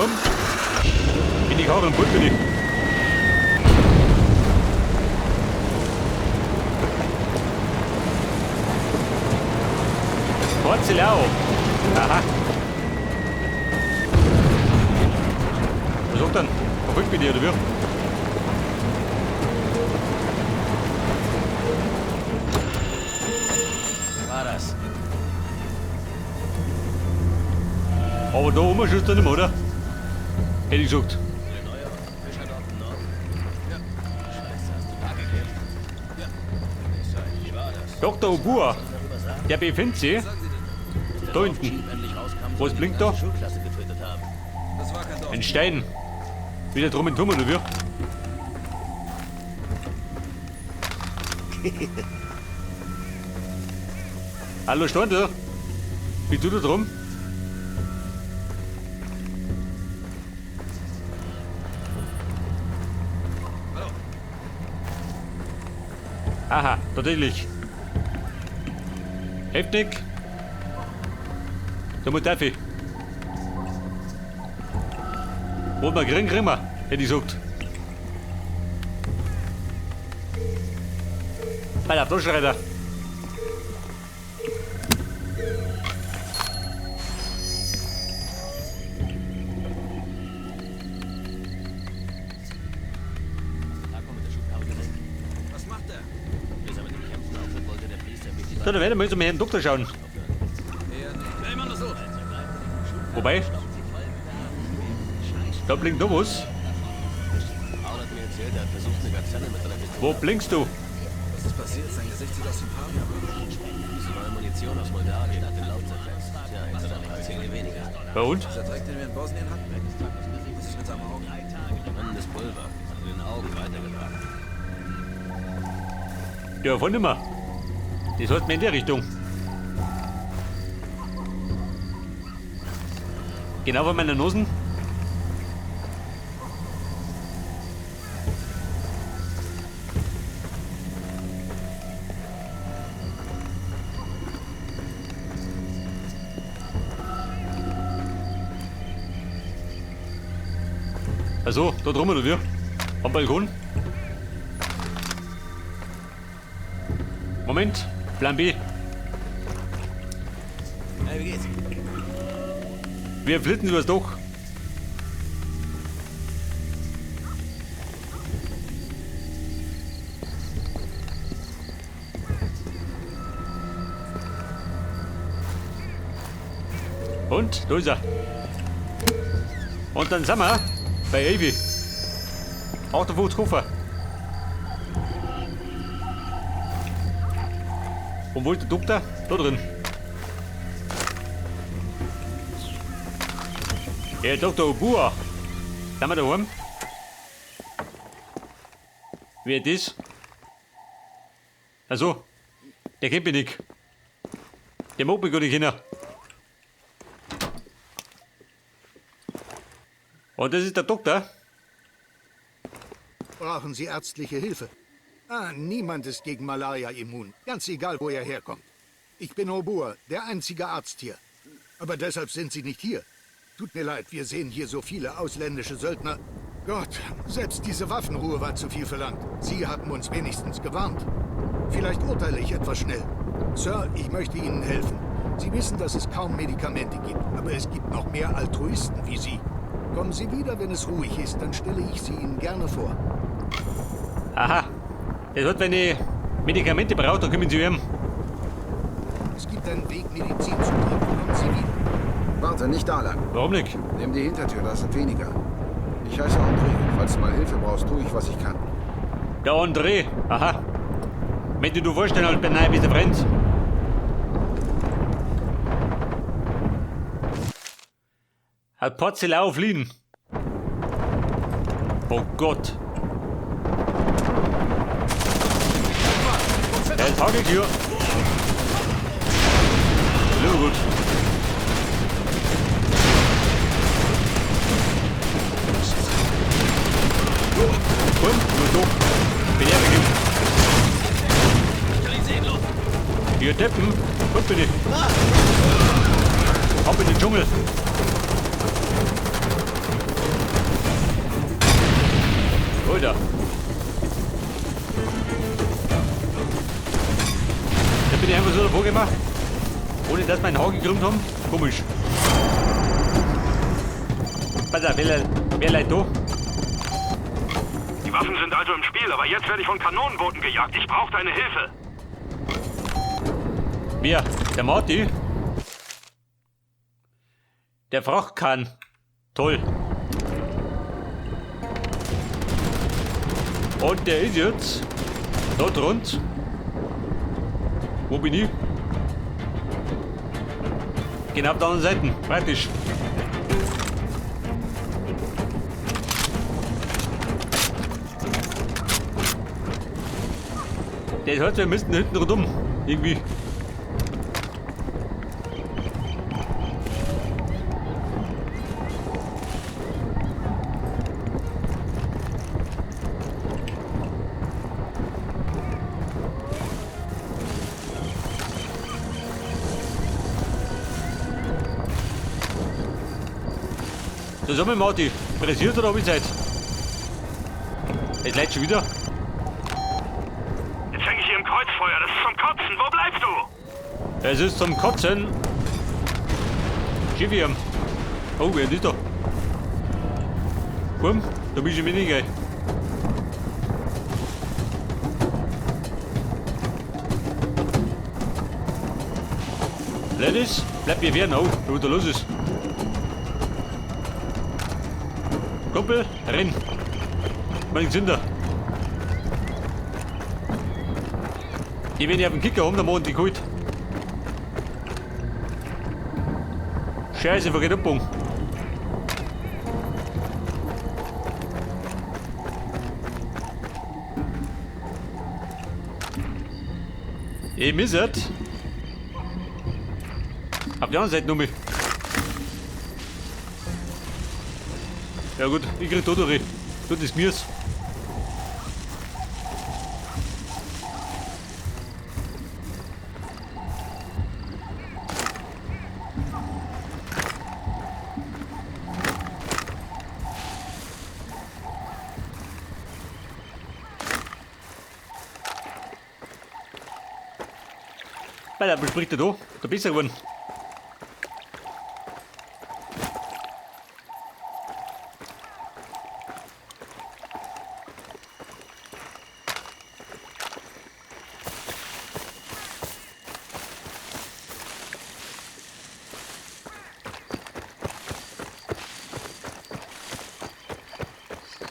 Bumm. Bin ich auch im Boot, bin ich. Porzellau. Aha. Was sagt dann? Verrückt mit dir, oder wie? War das? Aber da oben schaust du nicht mehr, oder? Hätte ich gesagt. Dr. Obua, der befindet sich da hinten. Was blinkt da? Ein Stein. Wieder drum und drum, oder wie? Hallo, Standel. Wie tut er drum? Aha, tatsächlich. Heftig. Da muss Taffi. Wollt mal gering grimmer, hätte ich gesagt. Bei der Flaschenreiter. Was macht er? Bis er mit dem Kämpfen aufhört, wollte der Priester mich So, dann werden wir jetzt mal Herrn Doktor schauen. immer noch so. Wobei, da blinkt noch was. Paul hat mir erzählt, er hat versucht, eine Gazelle mit einer Pistole. Wo blinkst du? Was ist passiert? Sein Gesicht sieht aus wie Pavian. Diese neue Munition aus Moldawien hat den Laut zerfetzt. Tja, jetzt hat er ein paar Zähne weniger. Bei uns? Dieser Dreck, den wir in Bosnien hatten? Was ist mit seinem Auge? Brennendes Pulver. Hat in den Augen weitergebracht. Ja, von nimmer. Das hat mir in der Richtung. Genau vor meiner Nosen. Also, da drum oder wie? Am Balkon. Moment, Plan B. Hey, wie geht's? Wir flitten übers Dach. Und, da ist er. Und dann sind wir bei Avi. 58 Koffer. Und wo ist der Doktor? Da drin. Herr Dr. Obua. Sind wir daheim? Wer ist das? Also, der kennt mich nicht. Der mag mich gar nicht kennen. Und das ist der Doktor? Brauchen Sie ärztliche Hilfe? Niemand ist gegen Malaria immun. Ganz egal, wo er herkommt. Ich bin Obua, der einzige Arzt hier. Aber deshalb sind Sie nicht hier. Tut mir leid, wir sehen hier so viele ausländische Söldner. Gott, selbst diese Waffenruhe war zu viel verlangt. Sie haben uns wenigstens gewarnt. Vielleicht urteile ich etwas schnell. Sir, ich möchte Ihnen helfen. Sie wissen, dass es kaum Medikamente gibt, aber es gibt noch mehr Altruisten wie Sie. Kommen Sie wieder, wenn es ruhig ist, dann stelle ich sie Ihnen gerne vor. Aha. Das hat, wenn ich Medikamente braucht, dann kommen Sie her. Es gibt einen Weg, Medizin zu kriegen. Kommen Sie wieder. Warte, nicht da lang. Warum nicht? Nimm die Hintertür, da sind weniger. Ich heiße André. Falls du mal Hilfe brauchst, tue ich, was ich kann. Der André. Aha. Wenn du dir vorstellen, halt beinahe bist du brennt. Hat Porzellau fliehen. Oh Gott. Der ist Hageltür. Sehr gut. Und, nur so. Bin ich beginnt. Ihr Deppen. Und bitte. Ab in den Dschungel. Alter. Da bin ich einfach so davor gemacht. Ohne dass mein Haar gekrümmt haben. Komisch. Pass auf, wer leidet da? Die Waffen sind also im Spiel, aber jetzt werde ich von Kanonenbooten gejagt. Ich brauche deine Hilfe. Wer? Der Marty? Der Fracht kann. Toll. Und der ist jetzt dort rund. Wo bin ich? Genau auf der anderen Seite. Praktisch. Das heißt, wir müssten hinten rundum. Irgendwie. Zusammen, Marty. Pressiert oder hab ich Zeit? Jetzt leidet schon wieder. Jetzt hänge ich hier im Kreuzfeuer. Das ist zum Kotzen. Wo bleibst du? Es ist zum Kotzen. Schiffirm. Oh, wer ist da? Komm, da bist du mir nicht geil. Ladies, bleib mir werden, wo da los ist. Kumpel, renn. Mein Sünder. Die werden ja auf den Kicker haben, der Mond die geholt. Scheiße, Verkehrsung. Ich miss es. Auf der anderen Seite noch mal. Ja gut, ich krieg da durch. Das ist mir's. Was spricht er da? Da bist du geworden.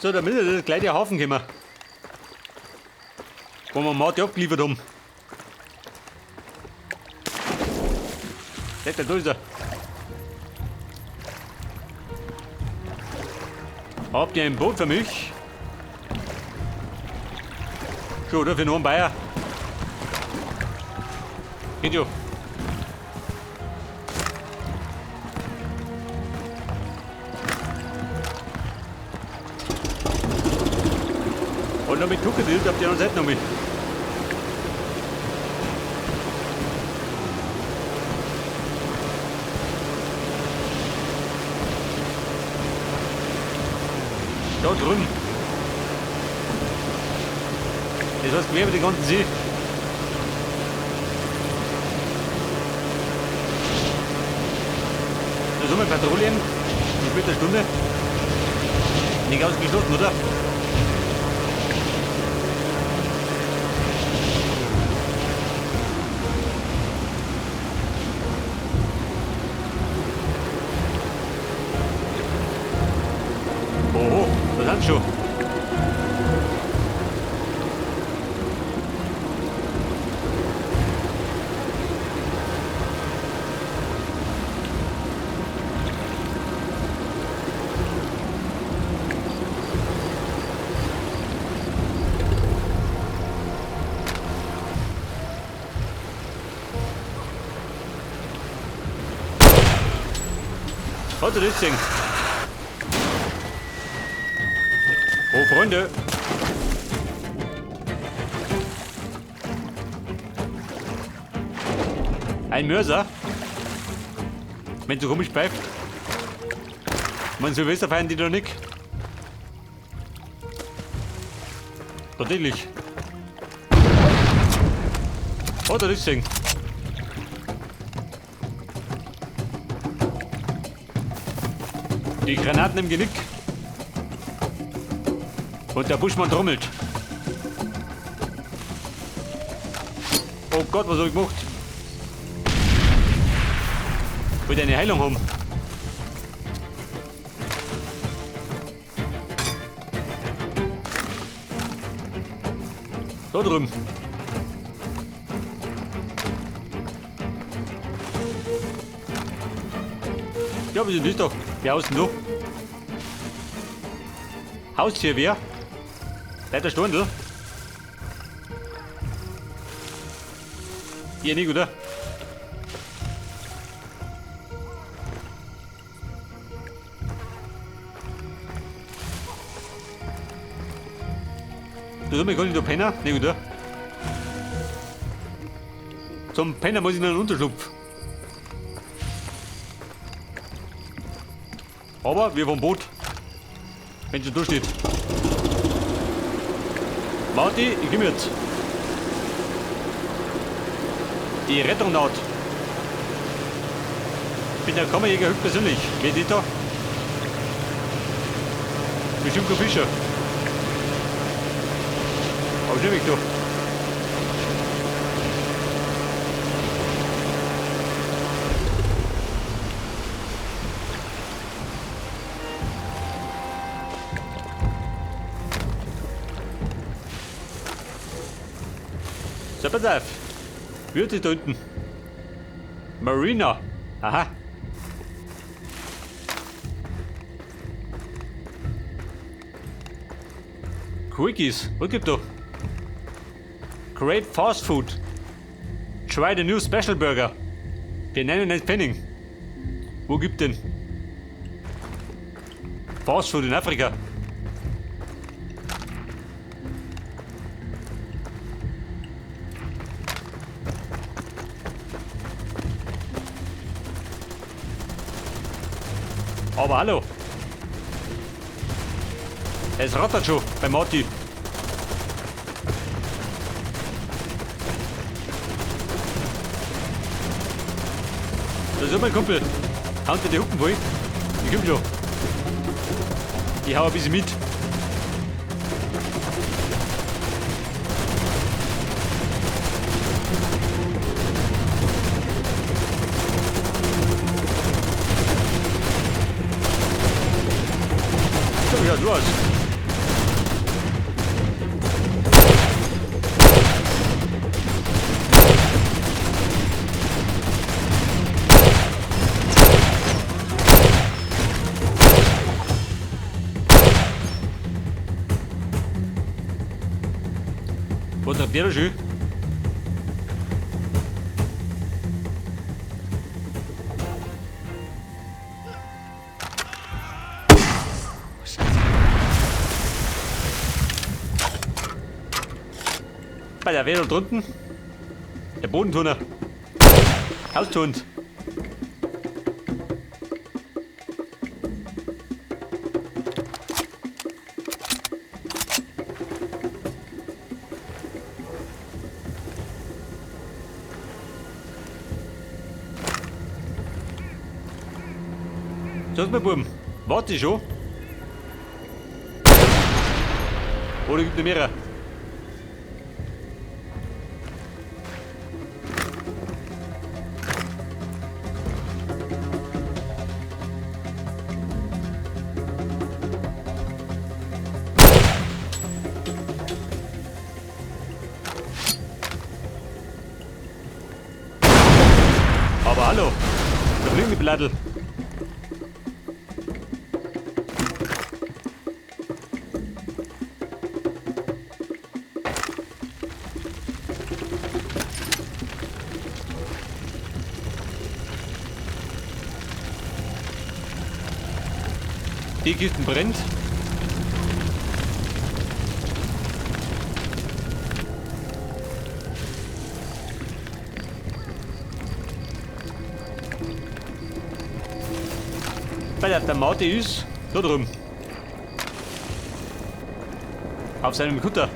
So, da müsste das gleich der Hafen kommen. Wo wir Marty abgeliefert haben. Da ist er. Habt ihr ein Boot für mich? Schon, oder? Für nur einen Bayer. Geht schon. Und noch mit Kuckebild auf der anderen Seite noch mit. Da drüben. Das heißt quer über den ganzen See. Da sind wir Patrouillen. Eine späte Stunde. Nicht ausgeschlossen, oder? Oh, das sind schon. Hat er das gesehen? Oh, Freunde. Ein Mörser. Wenn so komisch bleibt. Man Silvester feiern die doch nicht. Tatsächlich. Oh, da ist Ding. Die Granaten im Genick. Und der Buschmann trommelt. Oh Gott, was hab ich gemacht? Ich wollte eine Heilung haben. Da drüben. Ja, wir sind nicht da. Wer haust denn da? Haustier, wer? Der Stundel? Ihr nicht, oder? Du sagst mir gar nicht, du Penner? Nicht, oder? Zum Penner muss ich noch einen Unterschlupf. Aber wir vom Boot. Wenn schon da steht. Warte, ich komm jetzt. Die Rettung naht. Ich bin der Kammerjäger höchstpersönlich. Wer ist da? Bestimmt kein Fischer. Aber schnell weg da. So, pass auf. Wird es da unten? Marina. Aha. Quickies. Was gibt's da? Great Fast Food. Try the new Special Burger. Für 99 Pfennig. Wo gibt denn? Fast Food in Afrika. Aber hallo. Es rattert schon bei Marty. Das ist mein Kumpel. Haut dir die Hucken wohl. Ich komm schon. Ich hau ein bisschen mit. Ja, du hast. Was sagt der da schön? Bei der Wähler drunten. Der Bodenturner. Haustund. Sag mal, Buben, warte schon. Oder gibt es mehrere? Aber hallo, da fliegen die Blattl. Die Kisten brennt. Weil der Marty ist da drüben. Auf seinem Kutter.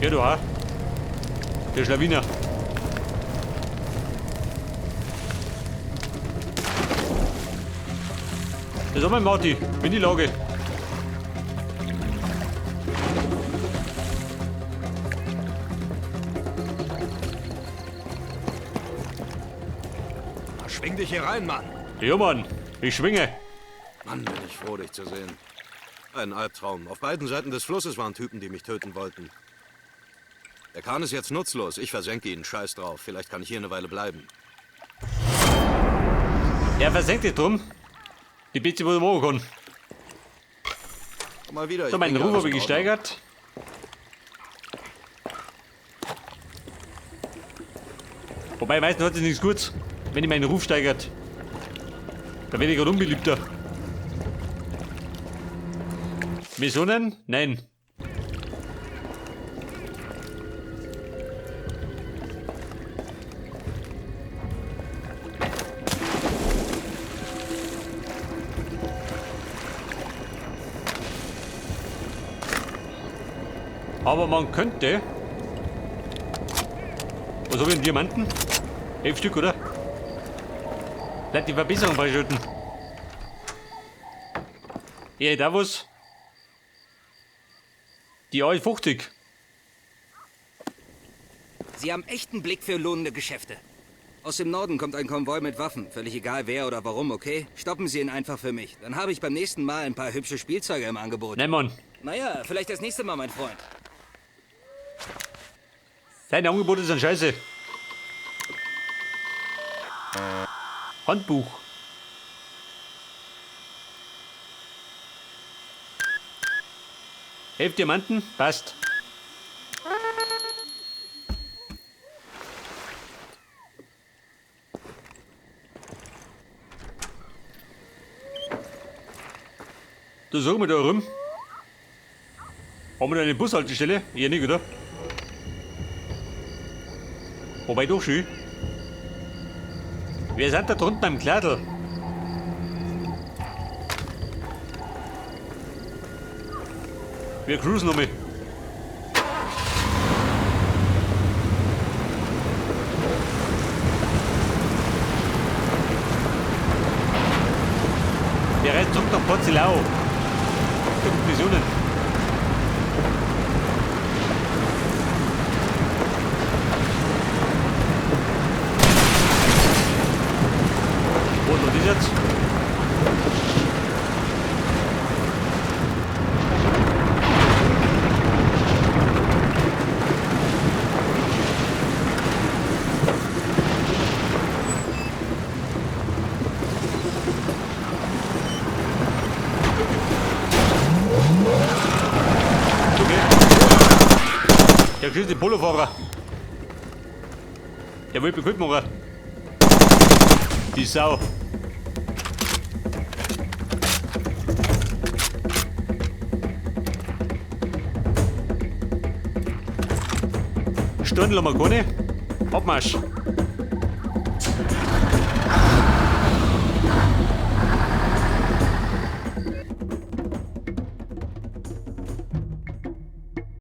Ja, du auch. Der Schlawiner. Das ist mein Marty. Bin die Lage. Schwing dich hier rein, Mann. Ja, Mann. Ich schwinge. Mann, bin ich froh, dich zu sehen. Ein Albtraum. Auf beiden Seiten des Flusses waren Typen, die mich töten wollten. Der Kahn ist jetzt nutzlos. Ich versenke ihn. Scheiß drauf. Vielleicht kann ich hier eine Weile bleiben. Er versenkt dich drum. Die Bitte, wo du machen kann. Komm mal wieder. So, meinen bringe Ruf alles habe ich in gesteigert. Wobei, meistens hat es nichts Gutes, wenn ich meinen Ruf steigert. Da werde ich gerade unbeliebter. Missionen? Nein. Aber man könnte... Was habe ich, einen Diamanten? 11 Stück, oder? Vielleicht die Verbesserung beischütten. Ja, da was? Die A50. Sie haben echten Blick für lohnende Geschäfte. Aus dem Norden kommt ein Konvoi mit Waffen. Völlig egal wer oder warum, okay? Stoppen Sie ihn einfach für mich. Dann habe ich beim nächsten Mal ein paar hübsche Spielzeuge im Angebot. Nein, Mann. Naja, vielleicht das nächste Mal, mein Freund. Deine Angebote sind scheiße. Handbuch. Elf Diamanten, passt. Da suchen wir da rum. Haben wir da eine Bushaltestelle? Eher nicht, oder? Wobei doch schön. Wir sind da drunten am Kleidl. Wir cruisen nochmal. Wir reisen zurück nach Porzellau. Gibt Missionen. Wo ist das jetzt? Der schießt den Polofahrer. Der will bekannt machen. Die Sau. Stunde lang wir keine. Abmarsch.